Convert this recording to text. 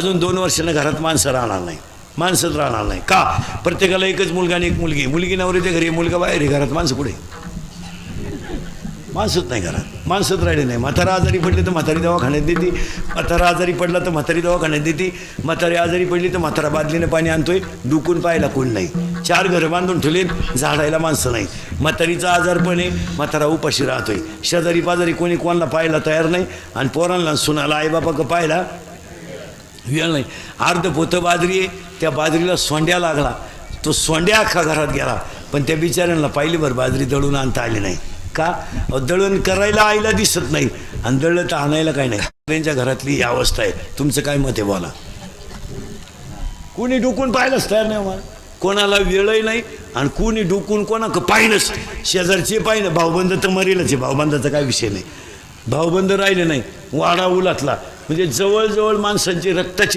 अजून 2 वर्षांना घरात माणसं राहणार नाही, माणसंच राहणार नाही. का? प्रत्येकाला एकच मुलगा आणि एक मुलगी. मुलगी नवरीच्या घरी, मुलगा बाहेर, घरात माणसं कुठे? माणसंच नाही घरात, माणसंच राहिले नाही. म्हातारा आजारी पडली तर म्हातारी दवाखान्यात देते, म्हातारा आजारी पडला तर म्हातारी दवाखान्यात देते, म्हातारी आजारी पडली तर म्हातारा बादलीने पाणी आणतोय, डुकून पाहायला कोण नाही. 4 घरं बांधून ठेवले, झाडायला माणसं नाही. म्हातारीचा आजारपण आहे, म्हातारा उपाशी राहतोय. शेजारी पाजारी कोणी कोणाला पाहायला तयार नाही, आणि पोरांना सुनाला आईबापा पाहायला वेळ नाही. अर्ध पोतं बाजरी आहे, त्या बाजरीला सोंड्या लागला, तो सोंड्या अख्खा घरात गेला, पण त्या बिचाऱ्यांना पाहिलीभर बाजरी दळून आणता आली नाही. का? दळण करायला आईला दिसत नाही, आणि दळलं तर आणायला काय नाही. त्यांच्या घरातली ही अवस्था आहे. तुमचं काय मत आहे बोला? कोणी डुकून पाहिलंच तयार नाही मला, कोणाला वेळही नाही, आणि कोणी डुकून कोणा पाहिलंच. शेजारचे पाहिलं, भाऊबंद तर मरेलच आहे, भाऊबंदाचा काय विषय नाही. भाऊबंद राहिले नाही, वाडा उलातला. म्हणजे जवळजवळ माणसांची रक्ताची